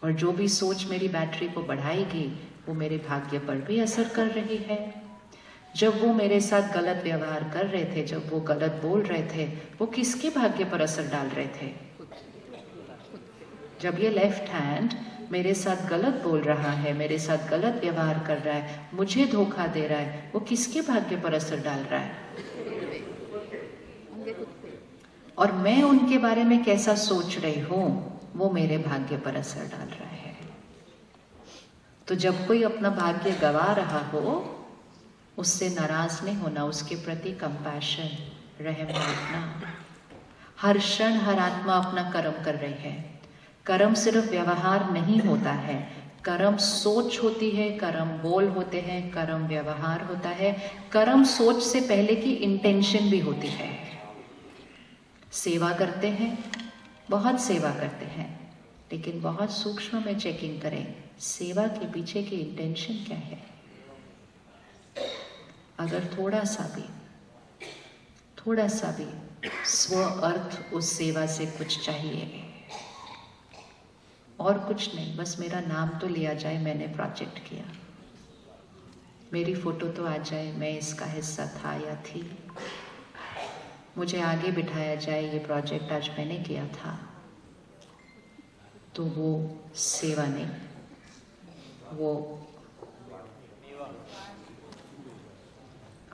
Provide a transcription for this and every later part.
और जो भी सोच मेरी बैटरी को बढ़ाएगी वो मेरे भाग्य पर भी असर कर रही है। जब वो मेरे साथ गलत व्यवहार कर रहे थे, जब वो गलत बोल रहे थे, वो किसके भाग्य पर असर डाल रहे थे? जब ये लेफ्ट हैंड मेरे साथ गलत बोल रहा है, मेरे साथ गलत व्यवहार कर रहा है, मुझे धोखा दे रहा है, वो किसके भाग्य पर असर डाल रहा है? और मैं उनके बारे में कैसा सोच रही हूं, वो मेरे भाग्य पर असर डाल रहा है। तो जब कोई अपना भाग्य गवा रहा हो, उससे नाराज नहीं होना, उसके प्रति कंपैशन, रहम रखना। हर क्षण हर आत्मा अपना कर्म कर रही है। कर्म सिर्फ व्यवहार नहीं होता है, कर्म सोच होती है, कर्म बोल होते हैं, कर्म व्यवहार होता है। कर्म सोच से पहले की इंटेंशन भी होती है। सेवा करते हैं, बहुत सेवा करते हैं, लेकिन बहुत सूक्ष्म में चेकिंग करें, सेवा के पीछे की इंटेंशन क्या है। अगर थोड़ा सा भी स्व अर्थ उस सेवा से कुछ चाहिए, और कुछ नहीं, बस मेरा नाम तो लिया जाए, मैंने प्रोजेक्ट किया, मेरी फोटो तो आ जाए, मैं इसका हिस्सा था या थी, मुझे आगे बिठाया जाए, ये प्रोजेक्ट आज मैंने किया था, तो वो सेवा नहीं, वो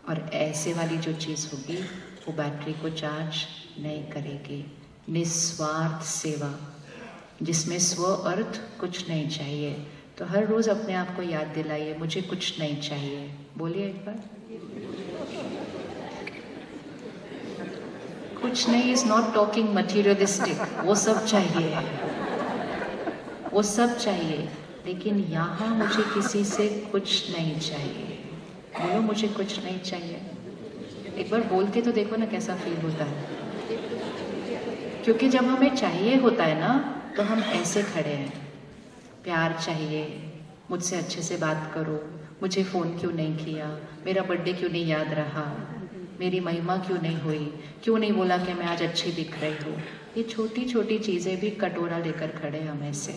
और ऐसे वाली जो चीज़ होगी वो बैटरी को चार्ज नहीं करेगी। निस्वार्थ सेवा जिसमें स्व अर्थ कुछ नहीं चाहिए। तो हर रोज अपने आप को याद दिलाइए, मुझे कुछ नहीं चाहिए। बोलिए एक बार, कुछ नहीं इज नॉट टॉकिंग मटीरियलिस्टिक, वो सब चाहिए, वो सब चाहिए, लेकिन यहाँ मुझे किसी से कुछ नहीं चाहिए। बोलो मुझे कुछ नहीं चाहिए। एक बार बोल के तो देखो ना कैसा फील होता है। क्योंकि जब हमें चाहिए होता है ना, तो हम ऐसे खड़े हैं, प्यार चाहिए, मुझसे अच्छे से बात करो, मुझे फ़ोन क्यों नहीं किया, मेरा बर्थडे क्यों नहीं याद रहा, मेरी महिमा क्यों नहीं हुई, क्यों नहीं बोला कि मैं आज अच्छी दिख रही हूँ। ये छोटी छोटी चीज़ें भी कटोरा लेकर खड़े हम ऐसे।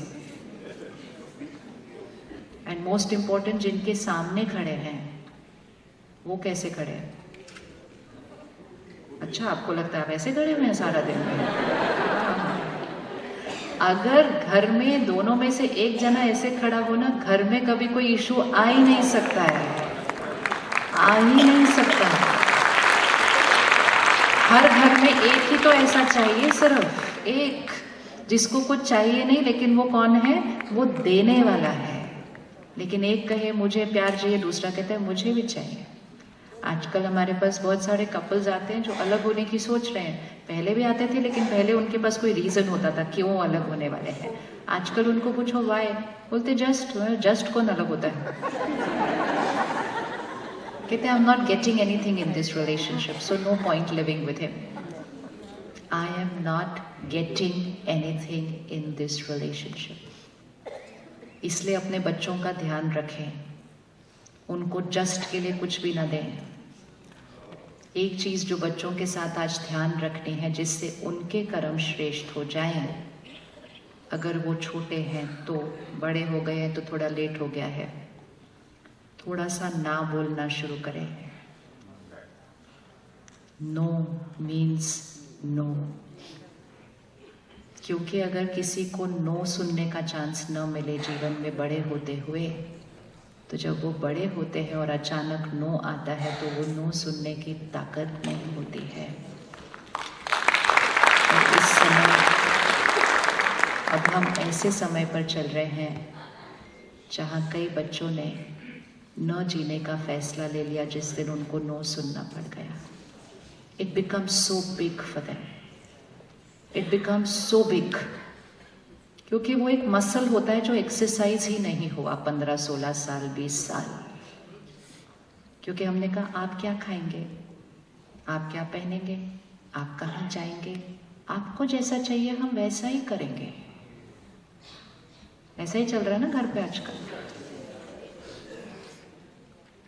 एंड मोस्ट इम्पॉर्टेंट, जिनके सामने खड़े हैं वो कैसे खड़े हैं? अच्छा, आपको लगता है आप ऐसे खड़े हुए हैं सारा दिन में? अगर घर में दोनों में से एक जना ऐसे खड़ा हो ना, घर में कभी कोई इशू आ ही नहीं सकता है, आ ही नहीं सकता। हर घर में एक ही तो ऐसा चाहिए, सिर्फ एक, जिसको कुछ चाहिए नहीं, लेकिन वो कौन है? वो देने वाला है। लेकिन एक कहे मुझे प्यार चाहिए, दूसरा कहता है मुझे भी चाहिए। आजकल हमारे पास बहुत सारे कपल्स आते हैं जो अलग होने की सोच रहे हैं। पहले भी आते थे, लेकिन पहले उनके पास कोई रीजन होता था क्यों अलग होने वाले हैं। आजकल उनको पूछो वाई, बोलते जस्ट कौन अलग होता है? कहते I am not getting anything in this relationship, so no point living with him. I am not getting anything in this relationship. इसलिए अपने बच्चों का ध्यान रखें, उनको जस्ट के लिए कुछ भी ना दें। एक चीज जो बच्चों के साथ आज ध्यान रखनी है, जिससे उनके कर्म श्रेष्ठ हो जाएं। अगर वो छोटे हैं तो, बड़े हो गए हैं तो थोड़ा लेट हो गया है, थोड़ा सा ना बोलना शुरू करें। No means no. क्योंकि अगर किसी को नो सुनने का चांस न मिले जीवन में बड़े होते हुए, तो जब वो बड़े होते हैं और अचानक नो आता है, तो वो नो सुनने की ताकत नहीं होती है। और इस समय अब हम ऐसे समय पर चल रहे हैं जहाँ कई बच्चों ने न जीने का फैसला ले लिया जिस दिन उनको नो सुनना पड़ गया। It becomes so big for them, it becomes so big, क्योंकि वो एक मसल होता है जो एक्सरसाइज ही नहीं हुआ 15, 16 साल, 20 साल। क्योंकि हमने कहा आप क्या खाएंगे, आप क्या पहनेंगे, आप कहाँ जाएंगे, आपको जैसा चाहिए हम वैसा ही करेंगे। ऐसा ही चल रहा है ना घर पे आजकल।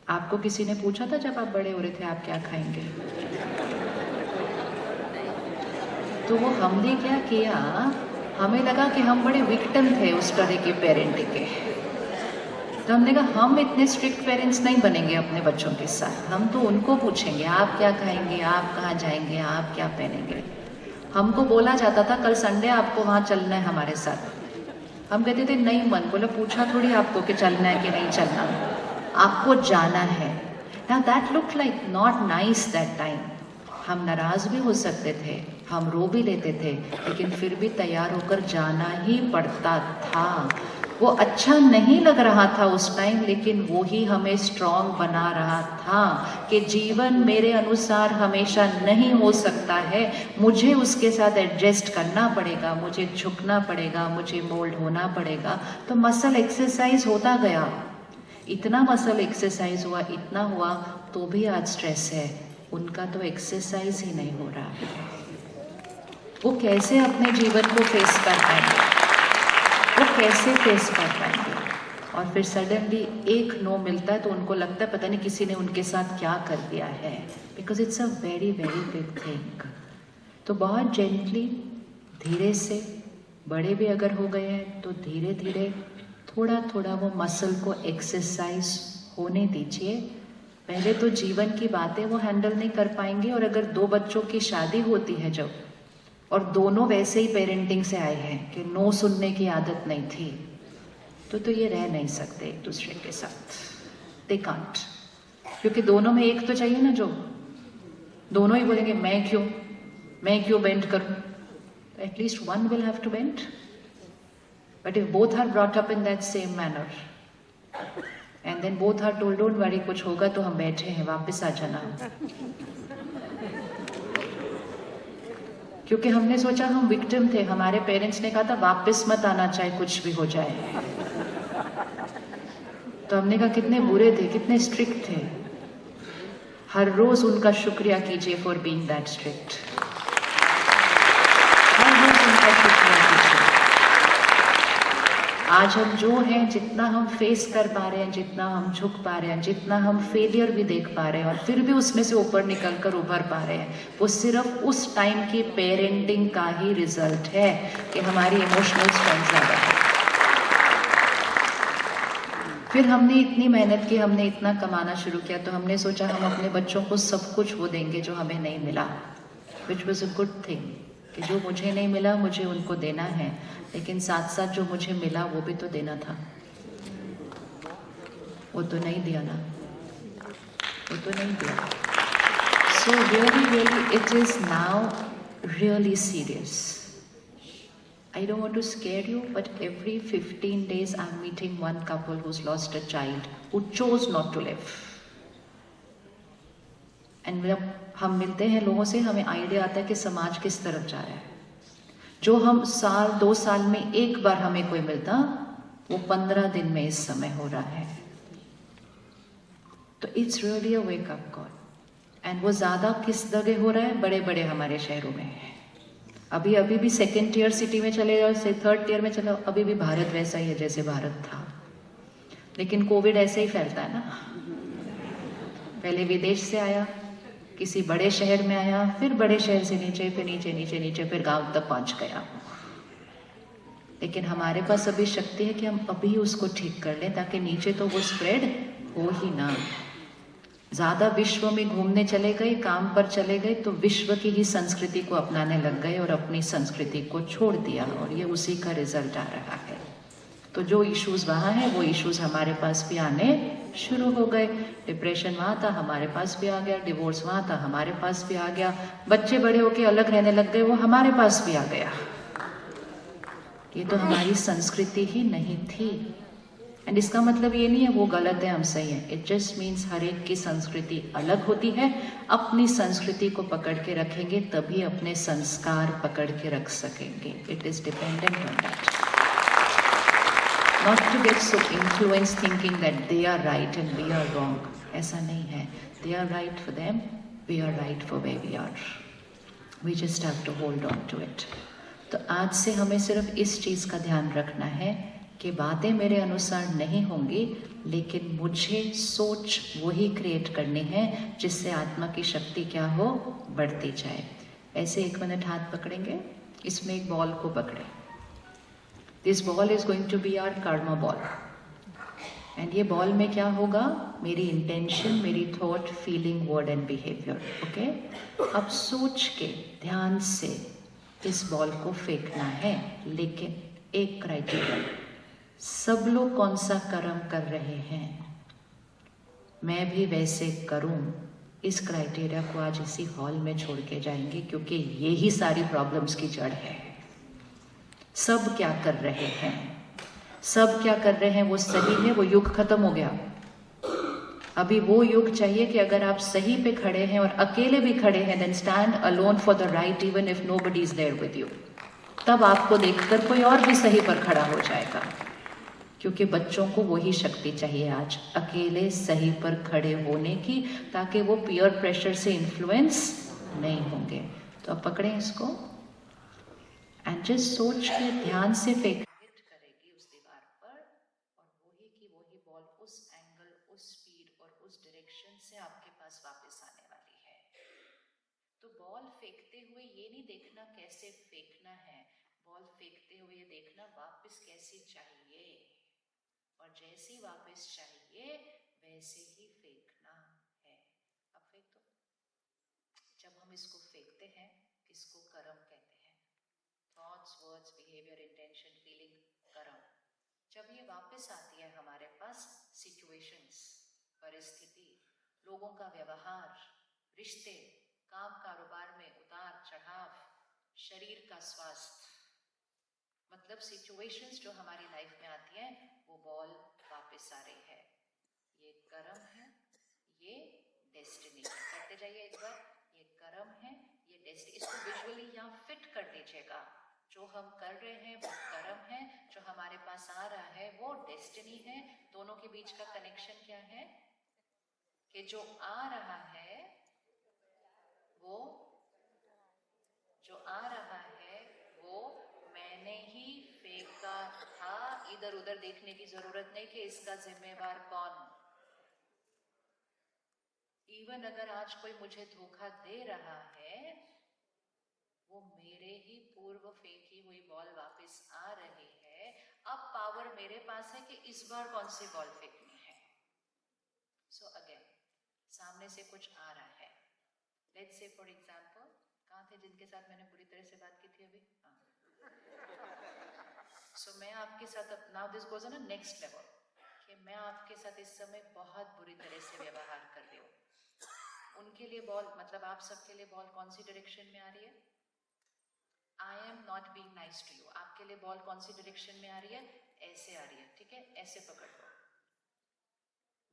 आपको किसी ने पूछा था जब आप बड़े हो रहे थे आप क्या खाएंगे? तो वो हमने क्या किया, हमें लगा कि हम बड़े विक्टिम थे उस तरह के पेरेंटिंग के। तो हमने कहा हम इतने स्ट्रिक्ट पेरेंट्स नहीं बनेंगे अपने बच्चों के साथ। हम तो उनको पूछेंगे आप क्या खाएंगे, आप कहाँ जाएंगे, आप क्या पहनेंगे। हमको बोला जाता था कल संडे आपको वहाँ चलना है हमारे साथ। हम कहते थे नहीं मन। बोला पूछा थोड़ी आपको कि चलना है कि नहीं चलना, आपको जाना है। Now that looked like not nice that time. हम नाराज भी हो सकते थे, हम रो भी लेते थे, लेकिन फिर भी तैयार होकर जाना ही पड़ता था। वो अच्छा नहीं लग रहा था उस टाइम, लेकिन वो ही हमें स्ट्रॉन्ग बना रहा था कि जीवन मेरे अनुसार हमेशा नहीं हो सकता है, मुझे उसके साथ एडजस्ट करना पड़ेगा, मुझे झुकना पड़ेगा, मुझे मोल्ड होना पड़ेगा। तो मसल एक्सरसाइज होता गया, इतना मसल एक्सरसाइज हुआ, इतना हुआ, तो भी आज स्ट्रेस है। उनका तो एक्सरसाइज ही नहीं हो रहा है। वो कैसे अपने जीवन को फेस कर पाएंगे, वो कैसे फेस कर पाएंगे। और फिर सडनली एक नो मिलता है तो उनको लगता है पता नहीं किसी ने उनके साथ क्या कर दिया है, because it's a very very big thing. तो बहुत जेंटली, धीरे से, बड़े भी अगर हो गए हैं तो धीरे धीरे थोड़ा थोड़ा वो मसल को एक्सरसाइज होने दीजिए। पहले तो जीवन की बातें वो हैंडल नहीं कर पाएंगे, और अगर दो बच्चों की शादी होती है जब, और दोनों वैसे ही पेरेंटिंग से आए हैं कि नो सुनने की आदत नहीं थी, तो ये रह नहीं सकते एक दूसरे के साथ। दे कांट, क्योंकि दोनों में एक तो चाहिए ना, जो दोनों ही बोलेंगे मैं क्यों बेंड करूं, at least one will have to bend. But if both are brought up in that same manner, and then both are told, don't worry, कुछ होगा तो हम बैठे हैं, वापस आ जाना। क्योंकि हमने सोचा हम विक्टिम थे, हमारे पेरेंट्स ने कहा था वापस मत आना चाहे कुछ भी हो जाए। तो हमने कहा कितने बुरे थे, कितने स्ट्रिक्ट थे। हर रोज उनका शुक्रिया कीजिए फॉर बीइंग दैट स्ट्रिक्ट। हर रोज उनका शुक्रिया कीजिए। आज हम जो हैं, जितना हम फेस कर पा रहे हैं, जितना हम झुक पा रहे हैं, जितना हम फेलियर भी देख पा रहे हैं, और फिर भी उसमें से ऊपर निकल कर उभर पा रहे हैं, वो सिर्फ उस टाइम की पेरेंटिंग का ही रिजल्ट है कि हमारी इमोशनल स्ट्रेंथ ज़्यादा है। फिर हमने इतनी मेहनत की, हमने इतना कमाना शुरू किया, तो हमने सोचा हम अपने बच्चों को सब कुछ वो देंगे जो हमें नहीं मिला, which was a good thing, कि जो मुझे नहीं मिला मुझे उनको देना है, लेकिन साथ साथ जो मुझे मिला वो भी तो देना था। वो तो नहीं दिया ना, वो तो नहीं दिया। So really it is now really serious. I don't want to scare you, but every 15 days I'm meeting one couple who's lost a child who chose not to live. And जब हम मिलते हैं लोगों से, हमें आइडिया आता है कि समाज किस तरफ जा रहा है। जो हम साल 2 साल में एक बार हमें कोई मिलता, वो 15 दिन में इस समय हो रहा है। तो it's really a wake up call. And वो ज्यादा किस जगह हो रहा है? बड़े बड़े हमारे शहरों में है। अभी भी सेकेंड टियर सिटी में चले जाओ, से थर्ड टियर में चले जाओ, अभी भी भारत वैसा ही है जैसे भारत था। लेकिन कोविड ऐसे ही फैलता है ना, पहले विदेश से आया, किसी बड़े शहर में आया, फिर बड़े शहर से नीचे, फिर नीचे, फिर गांव तक पहुंच गया। लेकिन हमारे पास अभी शक्ति है कि हम अभी उसको ठीक कर लें, ताकि नीचे तो वो स्प्रेड हो ही ना। ज्यादा विश्व में घूमने चले गए, काम पर चले गए, तो विश्व की ही संस्कृति को अपनाने लग गए और अपनी संस्कृति को छोड़ दिया, और ये उसी का रिजल्ट आ रहा है। तो जो इश्यूज वहाँ हैं, वो इश्यूज हमारे पास भी आने शुरू हो गए। डिप्रेशन वहाँ था, हमारे पास भी आ गया। डिवोर्स वहाँ था, हमारे पास भी आ गया। बच्चे बड़े होके अलग रहने लग गए, वो हमारे पास भी आ गया। ये तो हमारी संस्कृति ही नहीं थी। एंड इसका मतलब ये नहीं है वो गलत है, हम सही है। इट जस्ट मीन्स हर एक की संस्कृति अलग होती है। अपनी संस्कृति को पकड़ के रखेंगे तभी अपने संस्कार पकड़ के रख सकेंगे। It is dependent on that. Not to get so influenced thinking that they are right and we are wrong. ऐसा नहीं है। They are right for them, we are right for where we are. We just have to hold on to it. तो आज से हमें सिर्फ इस चीज़ का ध्यान रखना है कि बातें मेरे अनुसार नहीं होंगी, लेकिन मुझे सोच वही क्रिएट करनी है जिससे आत्मा की शक्ति क्या हो, बढ़ती जाए। ऐसे 1 मिनट हाथ पकड़ेंगे, इसमें एक बॉल को पकड़े, this ball is going to be our karma ball. And ये बॉल में क्या होगा? मेरी इंटेंशन, मेरी thought, feeling, word and behaviour. Okay, अब सोच के ध्यान से इस बॉल को फेंकना है, लेकिन एक क्राइटेरिया, सब लोग कौन सा कर्म कर रहे हैं, मैं भी वैसे करूं। इस क्राइटेरिया को आज इसी हॉल में छोड़ के जाएंगे, क्योंकि ये ही सारी प्रॉब्लम्स की जड़ है। सब क्या कर रहे हैं, सब क्या कर रहे हैं वो सही है, वो युग खत्म हो गया। अभी वो युग चाहिए कि अगर आप सही पे खड़े हैं और अकेले भी खड़े हैं, then stand alone for the right even if nobody is there with you. तब आपको देखकर कोई और भी सही पर खड़ा हो जाएगा, क्योंकि बच्चों को वही शक्ति चाहिए आज, अकेले सही पर खड़े होने की, ताकि वो पीयर प्रेशर से इन्फ्लुएंस नहीं होंगे। तो अब पकड़ें इसको एंड जस्ट सोच के ध्यान से फेंक हिट करेगी उस दीवार पर, और वही की वही बॉल उस एंगल, उस स्पीड और उस डायरेक्शन से आपके पास वापस आने वाली है। तो बॉल फेंकते हुए ये नहीं देखना कैसे फेंकना है, बॉल फेंकते हुए देखना वापस कैसे चाहिए, और जैसी वापस चाहिए वैसे ही फेंकना है। अब फेंक दो। जब हम इसको फेंकते हैं, इसको कर्म कहते हैं। Thoughts, words, behaviour, intention, feeling, कर्म। जब ये वापस आती है हमारे पास, सिचुएशंस, परिस्थिति, लोगों का व्यवहार, रिश्ते, काम कारोबार में उतार चढ़ाव, शरीर का स्वास्थ्य, मतलब सिचुएशंस जो हमारी लाइफ में आती हैं, वो बॉल वापस आ रही है। ये कर्म है, ये डेस्टिनी है। करते जाइए एक बार, ये कर्म है, ये डेस्टिनी। इसको विजुअली यहाँ फिट कर दीजिएगा। जो हम कर रहे हैं वो कर्म है, जो हमारे पास आ रहा है वो डेस्टिनी है। दोनों के बीच का कनेक्शन क्या है? कि जो आ रहा है वो, जो आ रहा है वो मैंने ही फेंका था। इधर उधर देखने की जरूरत नहीं कि इसका जिम्मेवार कौन। इवन अगर आज कोई मुझे धोखा दे रहा है, वो मेरे ही पूर्व फेंकी हुई बॉल वापस आ रही है। अब पावर मेरे पास है कि इस बार कौन सी बॉल फेंकनी है। सो अगेन, सामने से कुछ आ रहा है, लेट्स से फॉर एग्जाम्पल, कहाँ थे जिनके साथ मैंने पूरी तरह से बात की थी अभी? सो मैं आपके साथ, now this goes on a next level, कि मैं आपके साथ इस समय बहुत बुरी तरह से व्यवहार कर रही हूँ। उनके लिए बॉल, मतलब आप सबके लिए बॉल कौन सी डायरेक्शन में आ रही है? I am not being nice to you. आपके लिए बॉल कौन सी डायरेक्शन में आ रही है? ऐसे आ रही है, ठीक है? ऐसे पकड़ लो।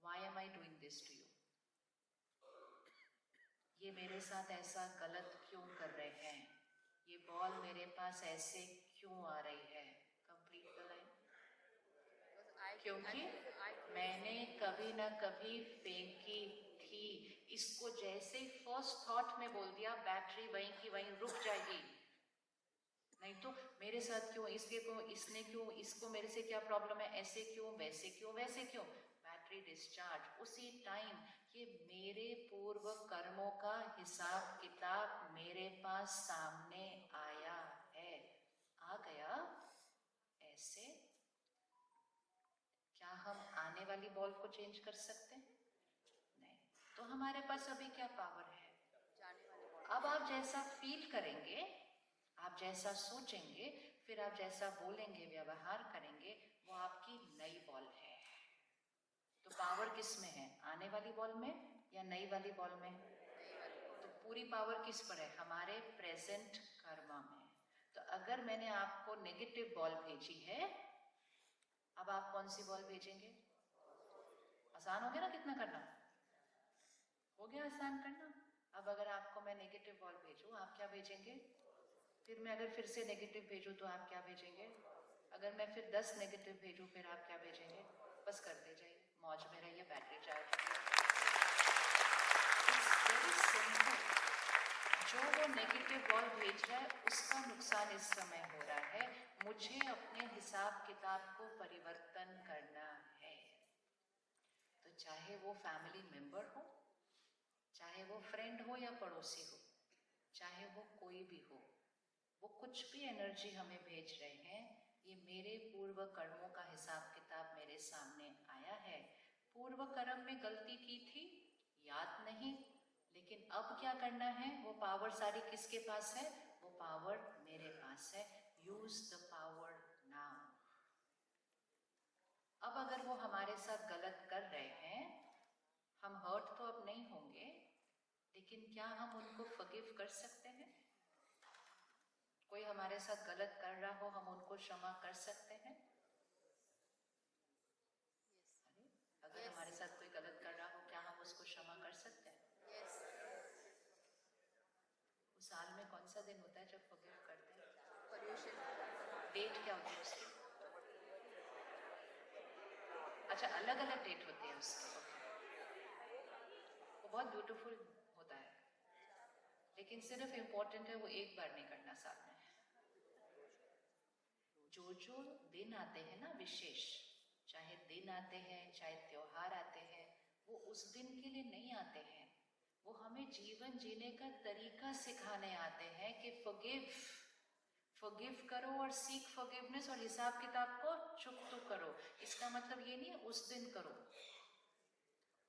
Why am I doing this to you? ये मेरे साथ ऐसा गलत क्यों कर रहे हैं? ये बॉल मेरे पास ऐसे क्यों आ रही है? Complete the line. क्योंकि मैंने कभी ना कभी फेंकी थी। इसको जैसे फर्स्ट थॉट में बोल दिया, बैटरी वहीं की वहीं रुक जाएगी। नहीं तो मेरे साथ क्यों, इसके क्यों, इसने क्यों, इसको मेरे से क्या प्रॉब्लम है, ऐसे क्यों, वैसे क्यों, वैसे क्यों, बैटरी डिस्चार्ज उसी टाइम। ये मेरे पूर्व कर्मों का हिसाब किताब मेरे पास सामने आया है। आ गया ऐसे। क्या हम आने वाली बॉल को चेंज कर सकते हैं? नहीं। तो हमारे पास अभी क्या पावर है? अब आप जैसा फील करेंगे, आप जैसा सोचेंगे, फिर आप जैसा बोलेंगे, व्यवहार करेंगे, वो आपकी नई बॉल है। तो पावर किस में है? आने वाली बॉल में या नई वाली बॉल में? तो पूरी पावर किस पर है? हमारे प्रेजेंट कर्मा में। तो अगर मैंने आपको नेगेटिव बॉल भेजी है, अब आप कौन सी बॉल भेजेंगे? आसान हो गया ना कितना करना? हो गया आसान करना। अब अगर आपको मैं नेगेटिव बॉल भेजूं, आप क्या भेजेंगे? फिर मैं अगर फिर से नेगेटिव भेजूं तो आप क्या भेजेंगे? अगर मैं फिर 10 नेगेटिव भेजूं फिर आप क्या भेजेंगे? बस करते जाइए, मौज में रहिए, बैटरी चार्ज। जो वो नेगेटिव बॉल भेज रहा है उसका नुकसान इस समय हो रहा है। मुझे अपने हिसाब किताब को परिवर्तन करना है। तो चाहे वो फैमिली मेंबर हो, चाहे वो फ्रेंड हो या पड़ोसी हो, चाहे वो कोई भी हो, वो कुछ भी एनर्जी हमें भेज रहे हैं, ये मेरे पूर्व कर्मों का हिसाब किताब मेरे सामने आया है। पूर्व कर्म में गलती की थी, याद नहीं, लेकिन अब क्या करना है? वो पावर सारी किसके पास है? वो पावर मेरे पास है। Use the power now. अब अगर वो हमारे साथ गलत कर रहे हैं, हम हर्ट तो अब नहीं होंगे, लेकिन क्या हम उनको फॉरगिव कर सकते हैं? कोई हमारे साथ गलत कर रहा हो, हम उनको क्षमा कर सकते हैं? अरे अगर हमारे साथ कोई गलत कर रहा हो, क्या हम उसको क्षमा कर सकते हैं? उस साल में कौन सा दिन होता है जब फॉरगिव करते हैं? पर्युषण। डेट क्या होती है उसकी? अच्छा, अलग अलग डेट होती है उसकी। वो बहुत ब्यूटीफुल होता है, लेकिन सिर्फ इम्पोर्टेंट है वो एक बार नहीं करना साल में। जो जो दिन आते हैं ना विशेष, चाहे दिन आते हैं चाहे त्योहार आते हैं, वो उस दिन के लिए नहीं आते हैं, वो हमें जीवन जीने का तरीका सिखाने आते हैं कि फॉरगिव करो और सीख फॉरगिवनेस, और हिसाब किताब को चुप करो। इसका मतलब ये नहीं है उस दिन करो।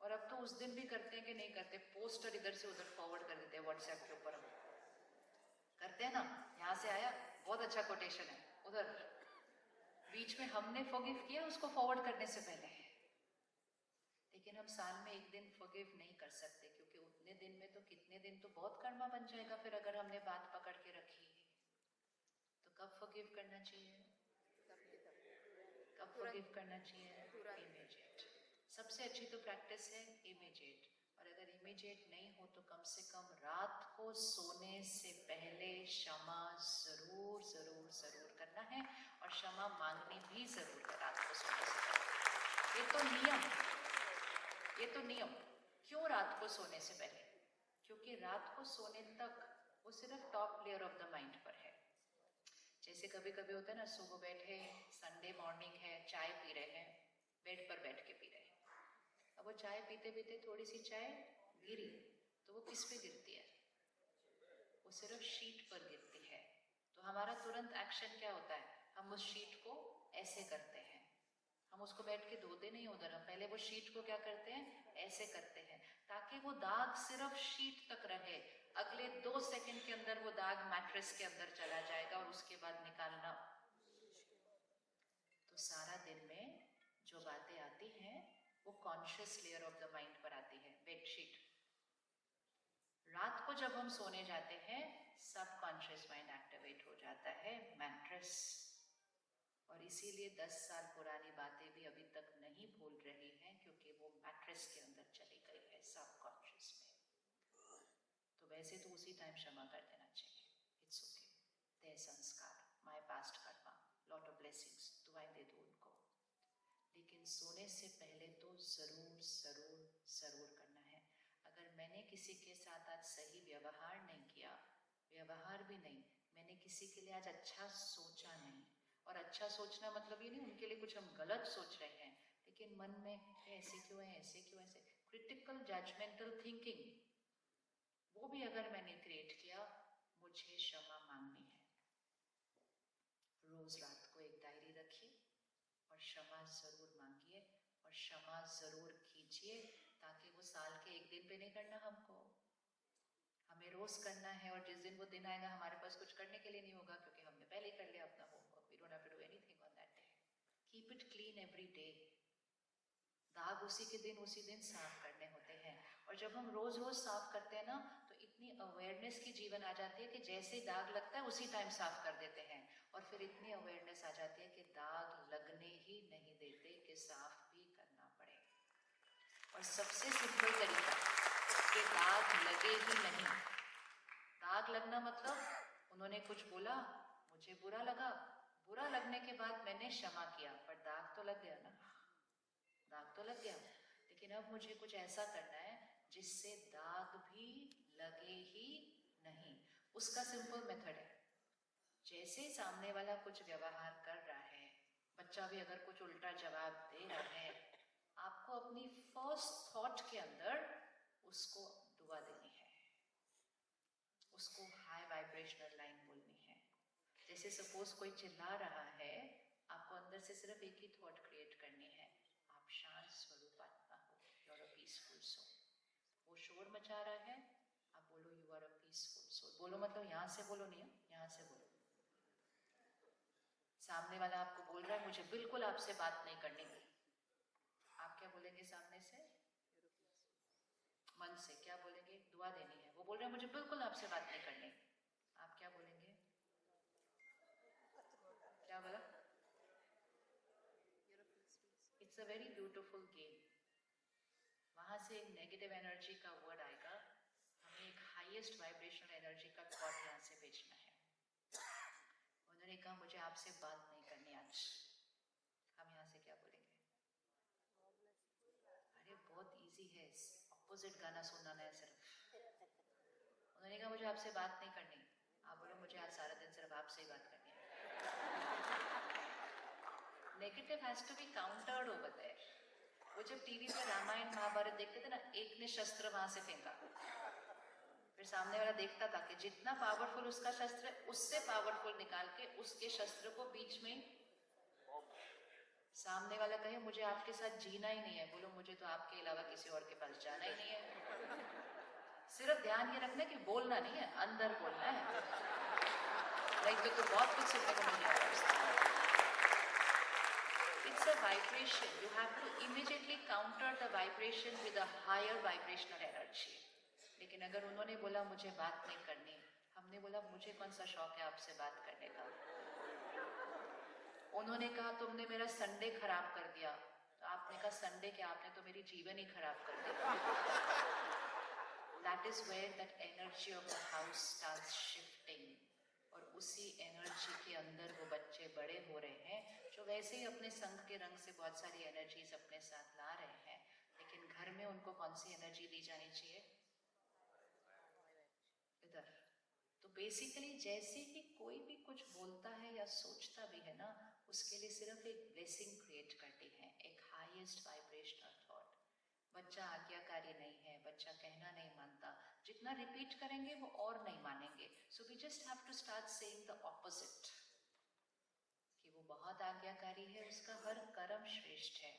और अब तो उस दिन भी करते हैं कि नहीं करते, पोस्टर इधर से उधर फॉरवर्ड कर देते हैं व्हाट्सएप के ऊपर। हम करते हैं ना, यहाँ से आया बहुत अच्छा कोटेशन है, उधर बीच में हमने फॉरगिव किया उसको फॉरवर्ड करने से पहले। लेकिन हम साल में एक दिन फॉरगिव नहीं कर सकते, क्योंकि उतने दिन में तो कितने दिन तो बहुत कर्मा बन जाएगा फिर, अगर हमने बात पकड़ के रखी। तो कब फॉरगिव करना चाहिए? कब फॉरगिव करना चाहिए? इमीडिएट। सबसे अच्छी तो प्रैक्टिस है इमीडिएट। और अगर इमीडिएट नहीं हो तो कम से कम रात को सोने से पहले क्षमा जरूर जरूर जरूर करना है, और क्षमा मांगनी भी जरूर है रात को सोने से पहले। ये तो नियम। क्यों रात को सोने से पहले? क्योंकि रात को सोने तक वो सिर्फ top layer of the mind पर है। जैसे कभी कभी होता है ना, सुबह बैठे, संडे मॉर्निंग है, चाय पी रहे हैं, बेड पर बैठ के पी रहे हैं। अब वो चाय पीते पीते थोड़ी सी चाय गिरी, तो वो किस पे गिरती है? वो सिर्फ शीट पर गिरती है। तो हमारा तुरंत एक्शन क्या होता है? हम उस शीट को ऐसे करते हैं, हम उसको बैठ के धोते नहीं उधर, हम पहले वो शीट को क्या करते हैं? ऐसे करते हैं, ताकि वो दाग सिर्फ शीट तक रहे। अगले 2 सेकंड के अंदर वो दाग मैट्रेस के अंदर चला जाएगा और उसके बाद निकालना। तो सारा दिन में जो बातें आती हैं वो conscious layer of the mind पर आती है, बेडशीट। रात को जब हम सोने जाते हैं, सब कॉन्शियस माइंड एक्टिवेट हो जाता है, मैट्रेस। और इसीलिए 10 साल पुरानी बातें भी अभी तक नहीं भूल रही हैं, क्योंकि वो मैट्रेस के अंदर चली गई है, सब कॉन्शियस में। तो वैसे तो उसी टाइम क्षमा कर देना चाहिए, इट्स ओके, देयर संस्कार, my past Karma, lot of blessings, दुआएं दे दो उनको। लेकिन सोने से पहले तो जरूर जरूर जरूर करना है। अगर मैंने किसी के साथ आज सही व्यवहार नहीं किया, व्यवहार भी नहीं, मैंने किसी के लिए आज अच्छा सोचा नहीं, और अच्छा सोचना मतलब ये नहीं उनके लिए कुछ हम गलत सोच रहे हैं, लेकिन मन में ऐसे क्यों है, ऐसे क्यों, ऐसे क्रिटिकल जजमेंटल थिंकिंग, वो भी अगर मैंने क्रिएट किया, मुझे क्षमा मांगनी है। रोज रात को एक डायरी रखिए और क्षमा जरूर मांगिए और क्षमा जरूर कीजिए, ताकि वो साल के एक दिन पे नहीं करना हमको, हमें रोज करना है। और जिस दिन वो दिन आएगा हमारे पास कुछ करने के लिए नहीं होगा, क्योंकि हमने पहले ही कर लिया अपना homework. We don't have to do anything on that day. Keep it clean every day. दाग उसी दिन साफ करने होते हैं। और जब हम रोज रोज साफ करते हैं ना, तो इतनी अवेयरनेस की जीवन आ जाती है कि जैसे दाग लगता है उसी टाइम साफ कर देते हैं। और फिर इतनी अवेयरनेस आ जाती है कि दाग लगने ही नहीं देते, कि साफ भी करना पड़े। और सबसे सिंपल तरीका कि दाग लगे ही नहीं। दाग लगना मतलब उन्होंने कुछ बोला, मुझे बुरा लगा, बुरा लगने के बाद मैंने क्षमा किया, पर दाग तो लग गया ना, दाग तो लग गया। लेकिन अब मुझे कुछ ऐसा करना है जिससे दाग भी लगे ही नहीं। उसका सिंपल मेथड है, जैसे सामने वाला कुछ व्यवहार कर रहा है, बच्चा भी अगर कुछ उल्टा जवाब दे रहा है, आपको अपनी फर्स्ट थॉट के अंदर उसको दुआ देनी है, उसको हाई वाइब्रेशनल लाइन बोलनी है। जैसे सपोज कोई चिल्ला रहा है, अंदर से सिर्फ एक ही थॉट क्रिएट करनी है, आप शांत स्वरूप आत्मा हो, you are a peaceful soul. वो शोर मचा रहा है, आप बोलो you are a peaceful soul. बोलो मतलब यहाँ से बोलो नहीं, यहाँ से बोलो। सामने वाला आपको बोल रहा है मुझे बिल्कुल आपसे बात नहीं करनी, आप क्या बोलेंगे सामने से? मन से क्या बोलेंगे? दुआ देनी है। वो बोल रहे हैं मुझे बिल्कुल आपसे बात नहीं करनी, आप क्या बोलेंगे? क्या बोला? It's a very beautiful game. वहां से एक नेगेटिव एनर्जी का वर्ड आएगा, हमें एक हाईएस्ट वाइब्रेशनल एनर्जी का थॉट यहाँ से भेजना है। उन्होंने कहा मुझे आपसे बात नहीं करनी आज, हम यहाँ से क्या बोलेंगे? अरे बहुत इजी है, ऑपोजिट गाना सुनना है सिर्फ। उन्होंने कहा मुझे आपसे बात नहीं करनी, आप बोलो मुझे आज सारा दिन सिर्फ आपसे ही बात करनी है। Negative has to be countered over there. वो जब टीवी पे रामायण महाभारत देखते थे ना, एक ने शस्त्र वहां से फेंका, फिर सामने वाला देखता था कि जितना पावरफुल उसका शस्त्र है उससे पावरफुल निकाल के उसके शस्त्र को बीच में, सामने वाला कहे मुझे आपके साथ जीना ही नहीं है, बोलो मुझे तो आपके अलावा किसी और के पास जाना ही नहीं है। सिर्फ ध्यान ये रखना कि बोलना नहीं है, अंदर बोलना है, नहीं तो बहुत कुछ सुनने को मिल जाएगा। It's a vibration. You have to immediately counter the vibration with a higher vibrational energy. लेकिन अगर उन्होंने बोला मुझे बात नहीं करनी, हमने बोला मुझे कौन सा शौक है आपसे बात करने का। उन्होंने कहा तुमने मेरा संडे खराब कर दिया, तो आपने कहा संडे क्या, आपने तो मेरी जीवन ही खराब कर दिया। That is where that energy of the house starts shifting. और उसी एनर्जी के अंदर वो बच्चे बड़े हो रहे हैं जो वैसे ही अपने संघ के रंग से बहुत सारी एनर्जीज अपने साथ ला रहे हैं, लेकिन घर में उनको कौन सी एनर्जी दी जानी चाहिए? इधर। तो बेसिकली जैसे ही कोई भी कुछ बोलता है या सोचता भी है ना, उसके लिए सिर्फ एक ब्लेसिंग क्रिएट करती है, एक हाईएस्ट वाइब्रेशनल थॉट। बच्चा आज्ञाकारी नहीं है, बच्चा कहना नहीं मानता, जितना रिपीट करेंगे वो और नहीं मानेंगे। So we just have to start saying the opposite, कि वो बहुत आज्ञाकारी है, उसका हर कर्म श्रेष्ठ है,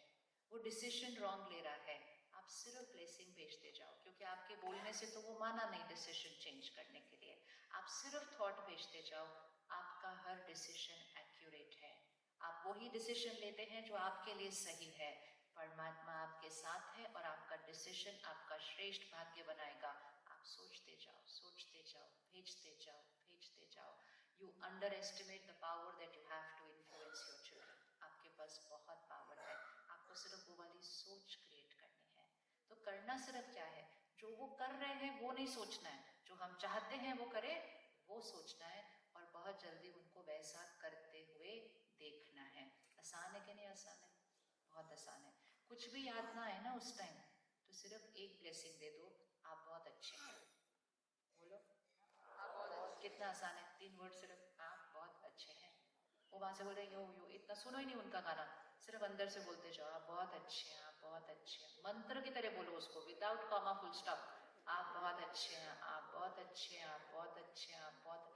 वो डिसीजन रॉन्ग ले रहा है, आप सिर्फ ब्लेसिंग भेजते जाओ, क्योंकि आपके बोलने से तो वो माना नहीं डिसीजन चेंज करने के लिए। आप सिर्फ थॉट भेजते जाओ, आपका हर डिसीजन एक्यूरेट है, आप वही डिसीजन लेते हैं जो आपके लिए सही है। परमात्मा आपके साथ है और आपका डिसीजन आपका श्रेष्ठ भाग्य बनाएगा। आप सोचते जाओ, सोचते जाओ, भेजते जाओ, भेजते जाओ। You underestimate the power that you have to influence your children. आपके पास बहुत पावर है, आपको सिर्फ वो वाली सोच क्रिएट करनी है। तो करना सिर्फ क्या है, जो वो कर रहे हैं वो नहीं सोचना है, जो हम चाहते हैं वो करे वो सोचना है, और बहुत जल्दी उनको वैसा करते हुए देखना है। आसान है कि नहीं आसान है? बहुत आसान है। कुछ भी याद ना आए ना उस टाइम, तो सिर्फ एक ब्लेसिंग दे दो, आप बहुत अच्छे हैं। बोलो आप बहुत अच्छे। कितना आसान है, 3 वर्ड सिर्फ, आप बहुत अच्छे हैं। वो वहां से बोल रहे यो यो, इतना सुनो ही नहीं उनका गाना, सिर्फ अंदर से बोलते जाओ आप बहुत अच्छे हैं, आप बहुत अच्छे हैं, मंत्र की तरह बोलो उसको, विदाउट कॉमा फुल स्टॉप। आप बहुत अच्छे हैं, आप बहुत अच्छे हैं, आप बहुत अच्छे हैं, आप बहुत।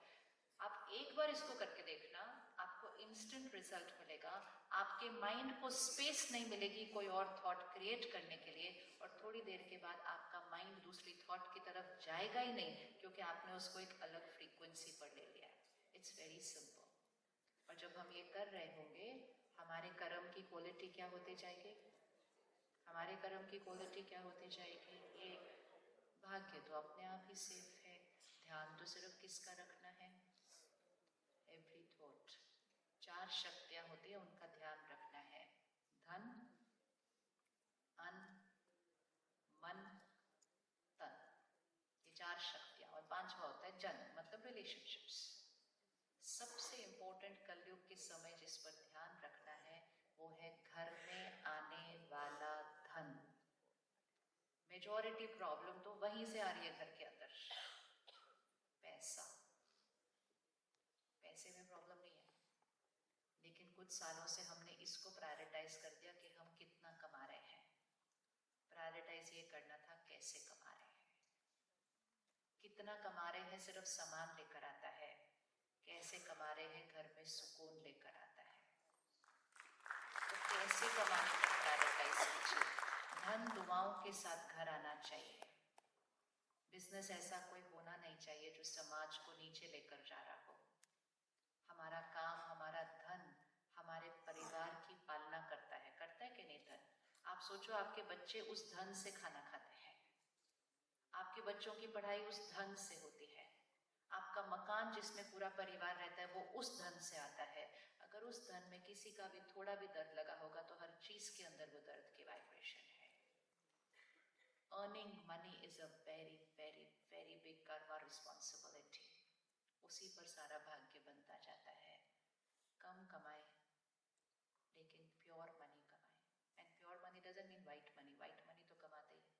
आप एक बार इसको करके देखना, आपको इंस्टेंट रिजल्ट मिलेगा। आपके माइंड को स्पेस नहीं मिलेगी कोई और थॉट क्रिएट करने के लिए, और थोड़ी देर के बाद आपका माइंड दूसरी थॉट की तरफ जाएगा ही नहीं, क्योंकि आपने उसको एक अलग फ्रीक्वेंसी पर ले लिया है। It's very simple. और जब हम ये कर रहे होंगे, हमारे कर्म की क्वालिटी क्या होती जाएगी? हमारे कर्म की क्वालिटी क्या होती जाएगी? ये भाग्य तो अपने आप ही सेफ है। ध्यान तो सिर्फ किसका रखना है? Every thought. 4 शक्तियां होती है, उनका ध्यान रखना है। धन, अन्न, मन, तन, ये 4 शक्तियां। और 5वां होता है जन, मतलब रिलेशनशिप्स। सबसे इंपॉर्टेंट कलयुग के समय जिस पर ध्यान रखना है वो है घर में आने वाला धन। मेजॉरिटी प्रॉब्लम तो वहीं से आ रही है, घर के अंदर। पैसा, पैसे में प्रॉब्लम नहीं है, लेकिन कुछ सालों से हमने इसको प्रायोरिटाइज कर दिया कि हम कितना कमा रहे हैं। प्रायोरिटाइज ये करना था कैसे कमा रहे हैं। कितना कमा रहे हैं सिर्फ सामान लेकर आता है, कैसे कमा रहे हैं घर में सुकून लेकर आता है। कैसे कमाने का प्रायोरिटाइज कीजिए। धन दुआओं के साथ घर आना चाहिए। बिजनेस ऐसा कोई होना नहीं चाहिए जो समाज को नीचे लेकर जा रहा हो। हमारा काम, हमारा धन हमारे परिवार की पालना करता है कि नहीं धन? आप सोचो, आपके बच्चे उस धन से खाना खाते हैं, आपके बच्चों की पढ़ाई उस धन से होती है, आपका मकान जिसमें पूरा परिवार रहता है वो उस धन से आता है। अगर उस धन में किसी का भी थोड़ा भी दर्द लगा होगा तो हर चीज के अंदर वो दर्द की वाइब्रेशन है। Earning money is a very very very big Karma responsibility. उसी पर सारा भाग्य बनता जाता है। कम कमाए लेकिन प्योर मनी कमाए। And pure money doesn't mean white money, white money तो कमाते ही।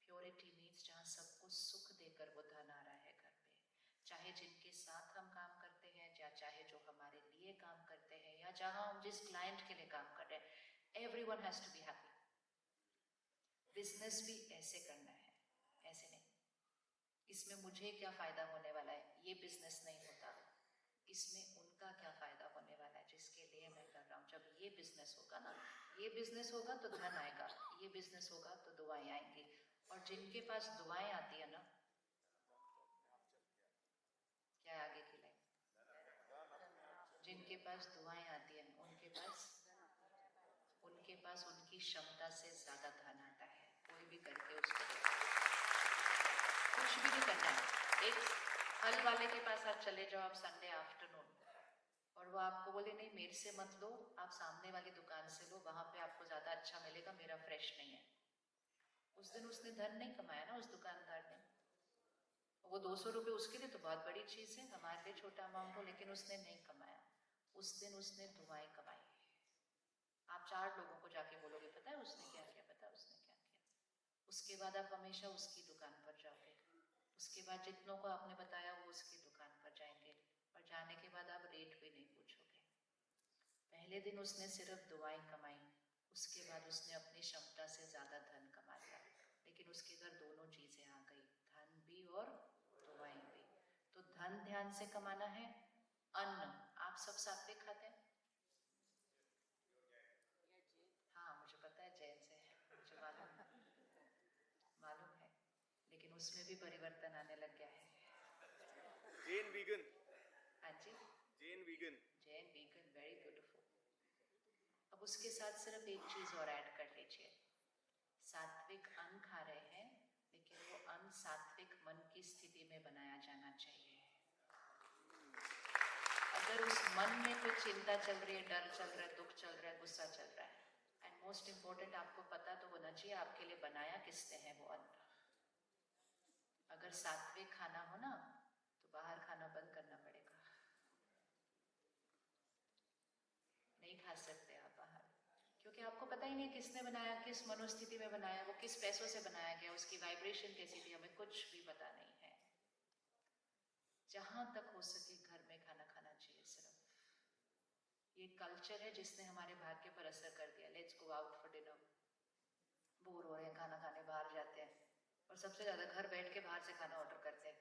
प्योरिटी मीन्स जहाँ सबको सुख देकर वो धन आ रहा है घर पे, चाहे जिनके साथ हम काम करते हैं या चाहे जो हमारे लिए काम करते हैं या जहाँ हम जिस क्लाइंट के लिए काम कर रहे हैं, everyone has to be happy. Business भी ऐसे करना है, ऐसे नहीं इसमें मुझे क्या फायदा होने वाला है, ये बिजनेस नहीं होता। इसमें उनका क्या फायदा होने वाला है जिसके लिए मैं कर रहा हूँ। जब ये बिजनेस होगा ना, ये बिजनेस होगा तो धन आएगा, ये बिजनेस होगा तो दुआएं आएंगी। और जिनके पास दुआएं आती है ना, क्या आगे की लाइन, जिनके पास दुआएं आती है उनके पास उनकी क्षमता से ज्यादा धन आता है। कोई भी करके उसको कुछ भी नहीं करना है। एक फल वाले के पास आप चले जाओ, आप संडे आफ्टरनून, और वो आपको बोले नहीं मेरे से मत लो, आप सामने वाली दुकान से लो, वहां पे आपको ज्यादा अच्छा मिलेगा, मेरा फ्रेश नहीं है। उस दिन उसने धन नहीं कमाया ना, उस दुकानदार ने। वो 200 रुपये उसके लिए तो बहुत बड़ी चीज है, हमारे लिए छोटा अमाउंट हो, लेकिन उसने नहीं कमाया। उस दिन उसने दुआएं कमाई। आप 4 लोगों को जाके बोलोगे पता है उसने क्या किया, पता है उसने क्या किया, उसके बाद आप हमेशा उसकी दुकान पर जाओगे। उसके बाद जितनों को आपने बताया वो उसकी दुकान पर जाएंगे, और जाने के बाद आप रेट भी नहीं पूछोगे। पहले दिन उसने सिर्फ दुआएं कमाई, उसके बाद उसने अपनी क्षमता से ज्यादा धन कमा लिया, लेकिन उसके घर दोनों चीजें आ गई, धन भी और दुआएं भी। तो धन ध्यान से कमाना है। अन्न आप सब सात्विक खाते हैं? हाँ मुझे पता है, जैन से है, मुझे मालूम है, लेकिन उसमें भी परिवर्तन आने लग गया है। जैन वीगन। हाँ जी, जैन वीगन, वेरी ब्यूटीफुल। अब उसके साथ सिर्फ एक चीज और ऐड कर लीजिए, सात्विक अन्न खा रहे हैं, लेकिन वो अन्न सात्विक मन की स्थिति में बनाया जाना चाहिए। अगर उस मन में कोई चिंता चल रही है, डर चल रहा है, दुख चल रहा है, गुस्सा चल रहा है, एंड मोस्ट इंपॉर्टेंट आपको पता तो होना चाहिए आपके लिए बनाया किसने है वो अन्न। अगर सात्विक खाना हो ना तो बाहर खाना बंद करना पड़ेगा, नहीं खा सकते आप बाहर, क्योंकि आपको पता ही नहीं किसने बनाया, किस मनोस्थिति में बनाया, वो किस पैसों से बनाया गया, उसकी वाइब्रेशन कैसी थी, हमें कुछ भी पता नहीं है। जहां तक हो सके घर में खाना खाना चाहिए। सिर्फ ये कल्चर है जिसने हमारे भाग्य पर असर कर दिया। Let's go out for dinner, bore हो रहे हैं, खाना खाने बाहर जाते हैं, और सबसे ज्यादा घर बैठ के बाहर से खाना ऑर्डर करते हैं।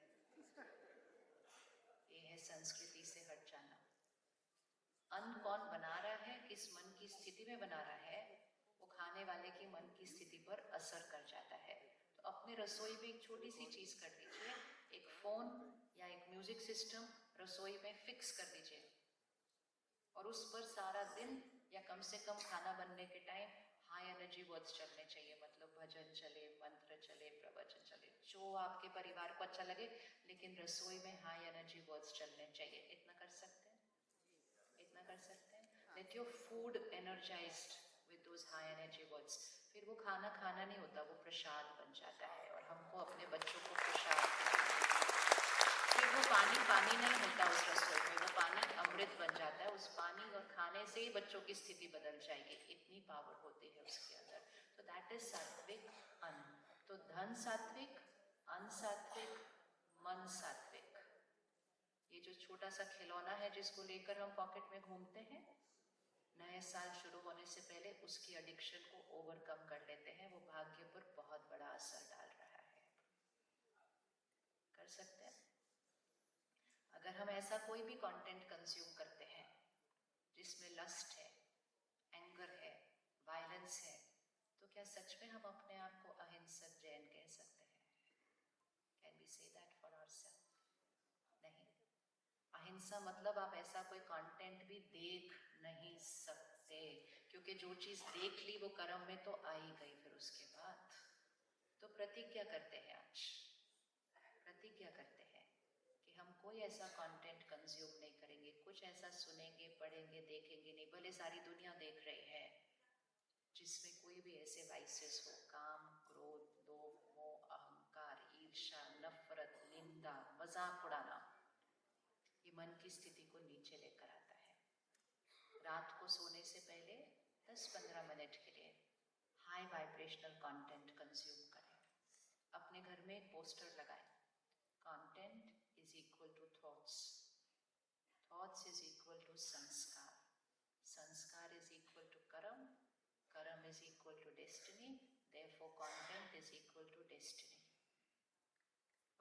ये है संस्कृति से हट जाना। अन्न कौन बना रहा है, किस मन की स्थिति में बना रहा है, वो खाने वाले की मन की स्थिति पर असर कर जाता है। तो अपने रसोई में एक छोटी सी चीज कर दीजिए, एक फोन या एक म्यूजिक सिस्टम रसोई में फिक्स कर दीजिए, और उस पर सारा दिन या कम से कम खाना बनने के टाइम हाई एनर्जी वर्ड्स चलने चाहिए। मतलब भजन चले, मंत्र चले, प्रवचन चले, जो आपके परिवार को अच्छा लगे, लेकिन रसोई में हाई एनर्जी वर्ड्स चलने चाहिए। इतना कर सकते हैं, इतना कर सकते हैं। Let your food energised with those high energy words. फिर वो खाना खाना नहीं होता, वो प्रसाद बन जाता है, और हमको अपने बच्चों को प्रसाद खिलाना है। फिर वो पानी पानी नहीं होता उस रसोई में, वो पानी अमृत बन जाता है। उस पानी और खाने से ही बच्चों की स्थिति बदल जाएगी, इतनी पावर होती है उसके अंदर। तो दैट इज सात्विक अन्न। तो धन सात्विक, अन्न सात्विक, मन सात्विक। ये जो छोटा सा खिलौना है जिसको लेकर हम पॉकेट में घूमते हैं, नए साल शुरू होने से पहले उसकी एडिक्शन को ओवरकम कर लेते हैं। वो भाग्य पर बहुत बड़ा असर डाल रहा है। कर सकते हैं। अगर हम ऐसा कोई भी कंटेंट कंज्यूम करते हैं जिसमें लस्ट है, एंगर है, सच में हम अपने आप को अहिंसक जैन कह सकते हैं? Can we say that for ourselves? नहीं। अहिंसा मतलब आप ऐसा कोई कंटेंट भी देख नहीं सकते, क्योंकि जो चीज देख ली वो कर्म में तो आ ही गई फिर उसके बाद। तो प्रतिज्ञा करते हैं आज, प्रतिज्ञा करते हैं कि हम कोई ऐसा कंटेंट कंज्यूम नहीं करेंगे, कुछ ऐसा सुनेंगे, पढ़ेंगे, देखेंगे नहीं, भले सारी दुनिया देख रही है, जिसमें कोई भी ऐसे वाइसेस हो, काम, क्रोध, लोभ, मोह, अहंकार, ईर्ष्या, नफरत, निंदा, मजाक उड़ाना, ये मन की स्थिति को नीचे लेकर आता है। रात को सोने से पहले 10-15 मिनट के लिए हाई वाइब्रेशनल कंटेंट कंज्यूम करें। अपने घर में एक पोस्टर लगाएं, content is equal to thoughts, thoughts is equal to sanskar, sanskar is equal to karma, karma is equal to destiny, therefore content is equal to destiny.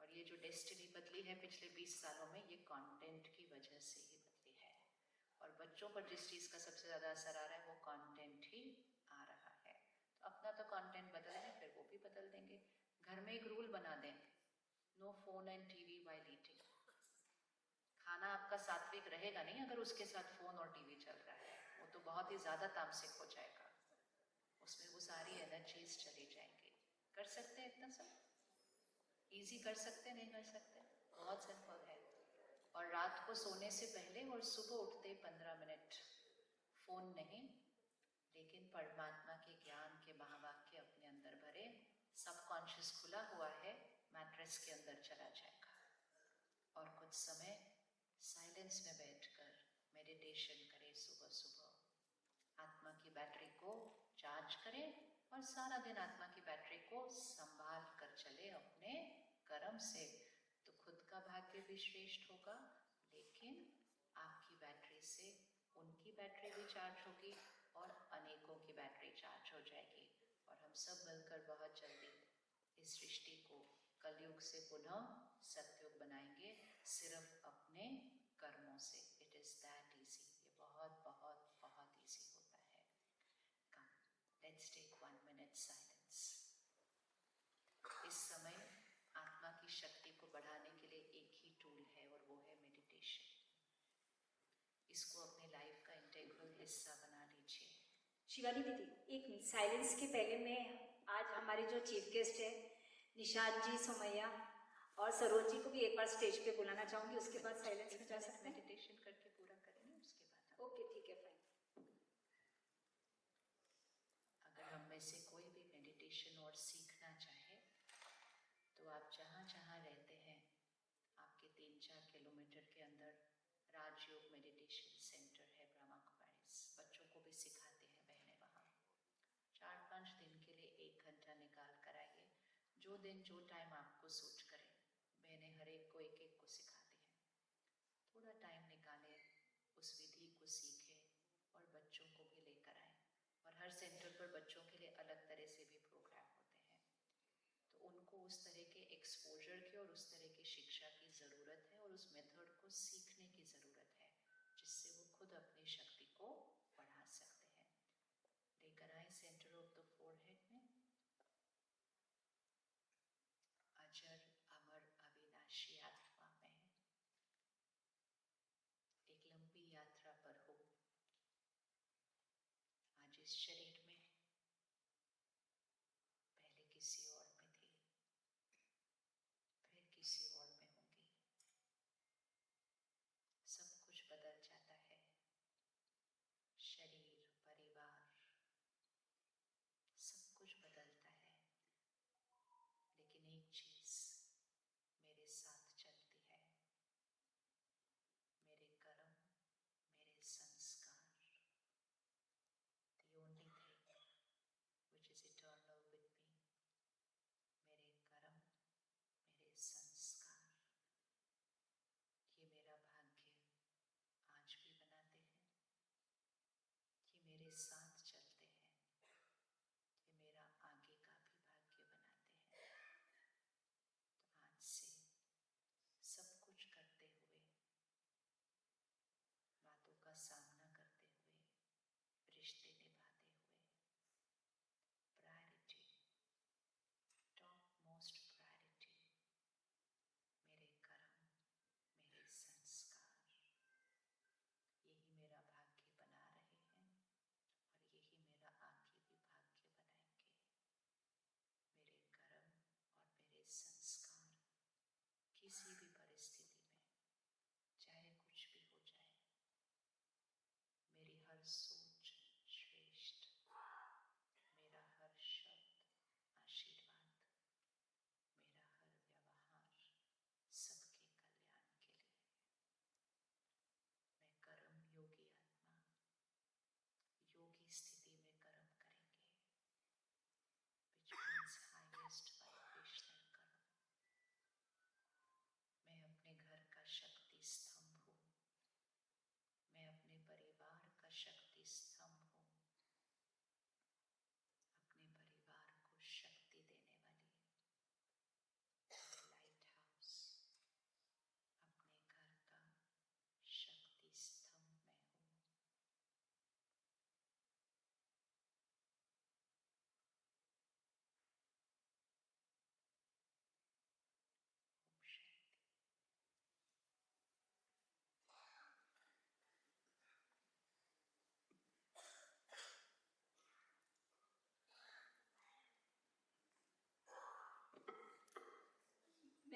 और ये जो डेस्टिनी बदली है पिछले 20 सालों में, ये कंटेंट की वजह से ही बदली है। और बच्चों पर जिस चीज़ का सबसे ज़्यादा असर आ रहा है वो कंटेंट ही आ रहा है। तो अपना तो कंटेंट बदल दें, फिर वो भी बदल देंगे। घर में एक रूल बना दें, no phone and TV while eating. खाना आपका सात्विक रहेगा नहीं अगर उसके साथ फोन और टीवी चल रहा है, वो तो बहुत ही ज़्यादा तामसिक हो जाएगा, उसमें वो सारी एनर्जीज चली जाएंगी। कर सकते हैं इतना सब? इजी कर सकते, नहीं कर सकते? बहुत सिंपल है। और रात को सोने से पहले और सुबह उठते 15 मिनट फोन नहीं, लेकिन परमात्मा के ज्ञान के महावाक्य अपने अंदर भरे। सबकॉन्शियस खुला हुआ है, मैट्रेस के अंदर चला जाएगा। और कुछ समय साइलेंस में बैठकर मेडिटेशन करें सुबह सुबह। आत्मा की बैटरी को चार्ज करें और सारा दिन आत्मा की बैटरी को संभाल कर चले अपने कर्म से। तो खुद का भाग्य भी श्रेष्ठ होगा, लेकिन आपकी बैटरी से उनकी बैटरी भी चार्ज होगी और अनेकों की बैटरी चार्ज हो जाएगी। और हम सब मिलकर बहुत जल्दी इस सृष्टि को कलयुग से पुनः सतयुग बनाएंगे, सिर्फ अपने कर्मों से। It is that easy. ये बहुत बहुत बहुत इजी होता है। कम, लेट्स टेक 1 मिनट साइलेंस। इस समय आत्मा की शक्ति को बढ़ाने के लिए एक ही टूल है और वो है मेडिटेशन। इसको अपने लाइफ का इंटेग्रल हिस्सा बना लीजिए। शिवानी दीदी, एक मिनट, साइलेंस के पहले मैं आज हमारे जो चीफ गेस्ट है निशांत जी, सोमैया और सरोज जी को भी एक बार स्टेज पे बुलाना चाहूंगी। उसके बाद साइलेंस में जा सकते हैं। मेडिटेशन करके पूरा करेंगे, उसके बाद। ओके, ठीक है, फाइन। अगर हम में से कोई भी मेडिटेशन और सीखना चाहे तो आप जहाँ जहाँ रहते हैं, आपके 3-4 किलोमीटर के अंदर राजयोग मेडिटेशन सेंटर है, ब्रह्मा कुमारीज। बच्चों को भी सिखाते हैं बहनें वहाँ। 4-5 दिन के लिए 1 घंटा निकाल कर आइए। जो दिन जो टाइम आपको सूट करे, बहनें हर एक को एक एक को सिखाती हैं। थोड़ा टाइम निकालें, उस विधि को सीखें और बच्चों को भी लेकर आएं। और हर सेंटर पर बच्चों के लिए अलग तरह से भी प्रोग्राम होते हैं, तो उनको उस तरह के एक्सपोजर की और उस तरह की शिक्षा की ज़रूरत है और उस मेथड को सीखने की ज़रूरत है, जिससे वो खुद अपनी शक्ति को बढ़ा सकते हैं। लेकर आए सेंटर ऑफ द फोरहेड में। अजर अमर अविनाशी आत्मा में एक लंबी यात्रा पर हो। आज इस शरीर में पहले किसी और में थी, फिर किसी और में होंगी। सब कुछ बदल जाता है, शरीर, परिवार, सब कुछ बदलता है, लेकिन एक चीज मेरे साथ चलती है, मेरे कर्म, मेरे संस्कार। The only thing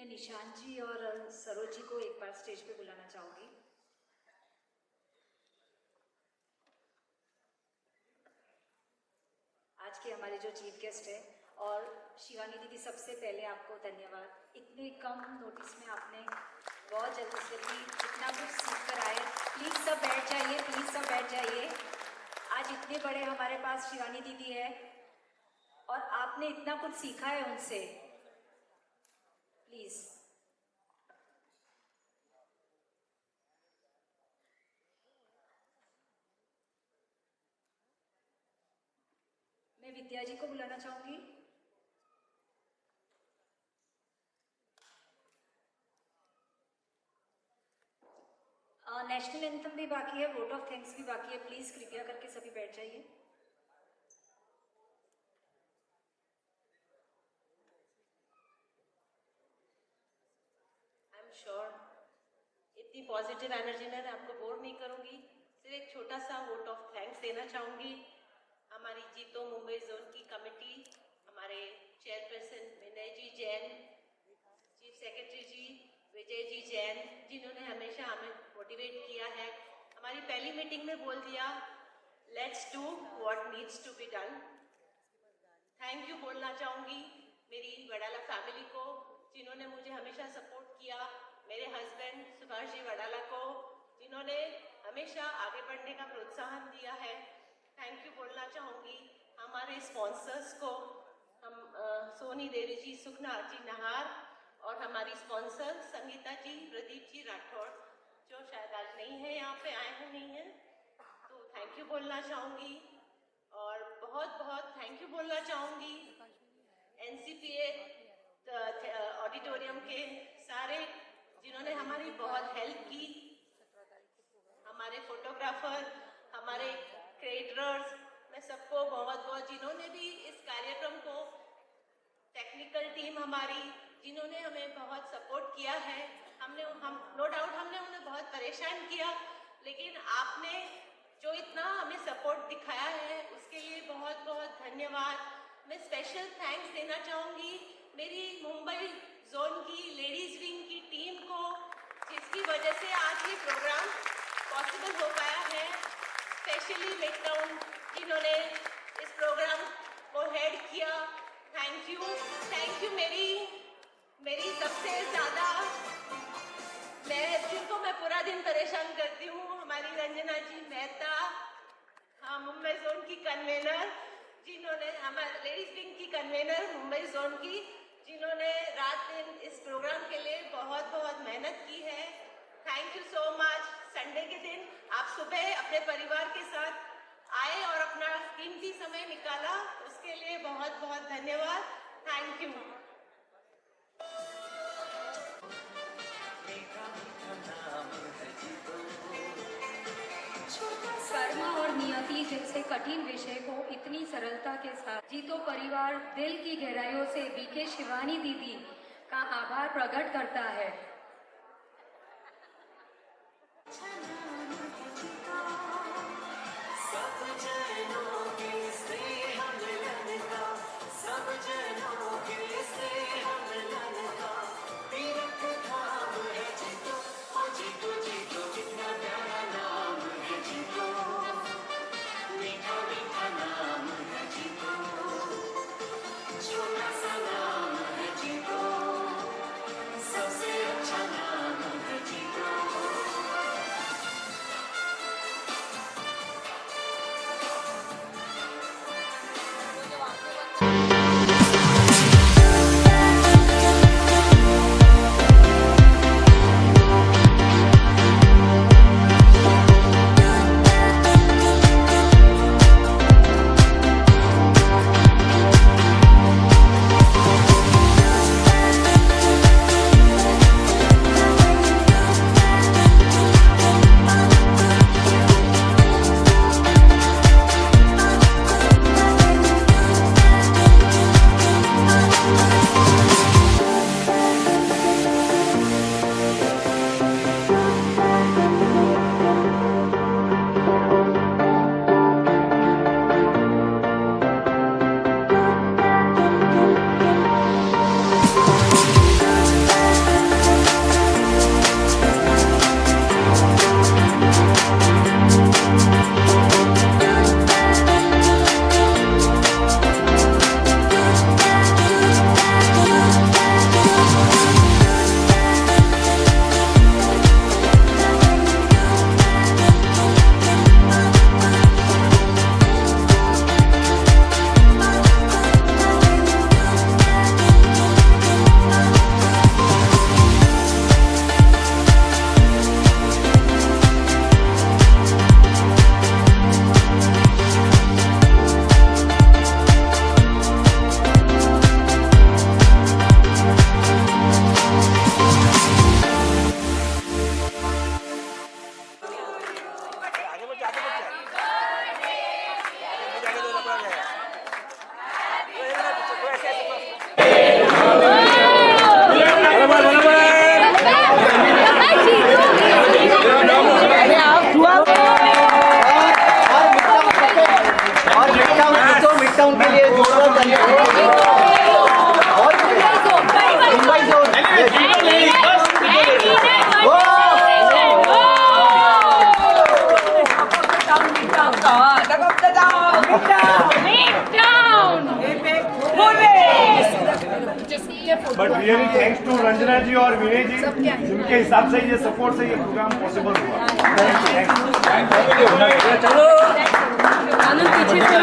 मैं निशांत जी और सरोज जी को एक बार स्टेज पे बुलाना चाहूँगी। आज के हमारे जो चीफ गेस्ट है, और शिवानी दीदी सबसे पहले आपको धन्यवाद। इतने कम नोटिस में आपने बहुत जल्दी से जल्दी इतना कुछ सीख कर आए। प्लीज़ सब बैठ जाइए, प्लीज़ सब बैठ जाइए। आज इतने बड़े हमारे पास शिवानी दीदी है और आपने इतना कुछ सीखा है उनसे। प्लीज़ मैं विद्या जी को बुलाना चाहूँगी। नेशनल एंथम भी बाकी है, वोट ऑफ थैंक्स भी बाकी है। प्लीज़ कृपया करके सभी बैठ जाइए। आई एम श्योर इतनी पॉजिटिव एनर्जी में मैं आपको बोर नहीं करूंगी। सिर्फ एक छोटा सा वोट ऑफ थैंक्स देना चाहूँगी हमारी जीतो मुंबई जोन की कमेटी, हमारे चेयरपर्सन विनय जी जैन, चीफ सेक्रेटरी जी विजय जी जैन, जिन्होंने हमेशा हमें मोटिवेट किया है। हमारी पहली मीटिंग में बोल दिया let's do what needs to be done. Thank you बोलना चाहूँगी मेरी वडाला फैमिली को, जिन्होंने मुझे हमेशा सपोर्ट किया, मेरे हस्बैंड सुभाष जी वडाला को, जिन्होंने हमेशा आगे बढ़ने का प्रोत्साहन दिया है। थैंक यू बोलना चाहूँगी हमारे स्पॉन्सर्स को, हम सोनी देवी जी, सुखना जी नहार, और हमारी स्पॉन्सर संगीता जी, प्रदीप जी राठौड़, जो शायद आज नहीं है, यहाँ पे आए हैं नहीं हैं, तो थैंक यू बोलना चाहूँगी। और बहुत बहुत थैंक यू बोलना चाहूँगी NCPA ऑडिटोरियम के सारे, जिन्होंने हमारी बहुत हेल्प की, हमारे फोटोग्राफर, हमारे क्रिएटर्स, मैं सबको बहुत बहुत, जिन्होंने भी इस कार्यक्रम को, टेक्निकल टीम हमारी, जिन्होंने हमें बहुत सपोर्ट किया है। हम नो डाउट हमने उन्हें बहुत परेशान किया, लेकिन आपने जो इतना हमें सपोर्ट दिखाया है उसके लिए बहुत बहुत धन्यवाद। मैं स्पेशल थैंक्स देना चाहूँगी मेरी मुंबई जोन की लेडीज विंग की टीम को, जिसकी वजह से आज ये प्रोग्राम पॉसिबल हो पाया है। स्पेशली मेकटाउन, जिन्होंने इस प्रोग्राम को हेड किया, थैंक यू। थैंक यू मेरी सबसे ज़्यादा, जिनको मैं पूरा दिन परेशान करती हूँ, हमारी रंजना जी मेहता, हाँ मुंबई जोन की कन्वेनर, जिन्होंने हमारे लेडीज विंग की कन्वेनर मुंबई जोन की, जिन्होंने रात दिन इस प्रोग्राम के लिए बहुत बहुत मेहनत की है। Thank you so much. Sunday के दिन आप सुबह अपने परिवार के साथ आए और अपना कीमती समय निकाला, उसके लिए बहुत बहुत धन्यवाद। Thank you. कर्म और नियति जैसे कठिन विषय को इतनी सरलता के साथ जीतो परिवार दिल की गहराइयों से बीके शिवानी दीदी का आभार प्रकट करता है। टाउन के लिए जोरदार तालियां। But really thanks to Ranjana जी और विनय जी, जिनके हिसाब से ये सपोर्ट से ये प्रोग्राम पॉसिबल हुआ। चलो आनंद पीछे से